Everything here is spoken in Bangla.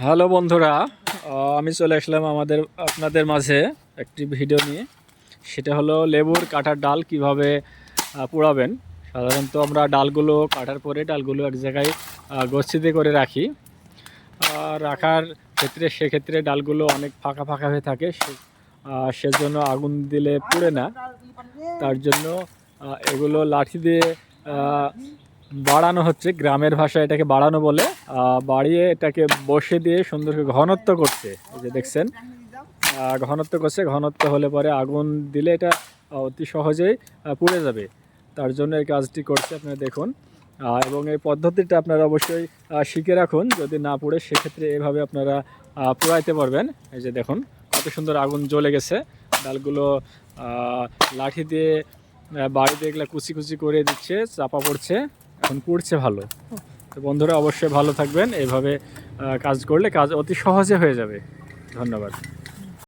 হ্যালো বন্ধুরা, আমি চলে আসলাম আপনাদের মাঝে একটি ভিডিও নিয়ে। সেটা হলো লেবুর কাটার ডাল কিভাবে পোড়াবেন। সাধারণত আমরা ডালগুলো কাটার পরে ডালগুলো এক জায়গায় গচ্ছিতে করে রাখি। রাখার ক্ষেত্রে সেক্ষেত্রে ডালগুলো অনেক ফাঁকা ফাঁকা হয়ে থাকে, সেজন্য আগুন দিলে পুড়ে না। তার জন্য এগুলো লাঠি দিয়ে বাড়ানো হচ্ছে, গ্রামের ভাষায় এটাকে বাড়ানো বলে। বাড়িয়ে এটাকে বসে দিয়ে সুন্দর করে ঘনত্ব করছে। এই যে দেখছেন, ঘনত্ব করছে। ঘনত্ব হলে পরে আগুন দিলে এটা অতি সহজেই পুড়ে যাবে। তার জন্য এই কাজটি করছে, আপনারা দেখুন। এবং এই পদ্ধতিটা আপনারা অবশ্যই শিখে রাখুন। যদি না পুড়ে সেক্ষেত্রে এভাবে আপনারা পোড়াইতে পারবেন। এই যে দেখুন কত সুন্দর আগুন জ্বলে গেছে। ডালগুলো লাঠি দিয়ে বাড়িতে এগুলো কুচি কুচি করে দিচ্ছে, চাপা পড়ছে, এখন পুড়ছে ভালো। তো বন্ধুরা অবশ্যই ভালো থাকবেন। এইভাবে কাজ করলে কাজ অতি সহজে হয়ে যাবে। ধন্যবাদ।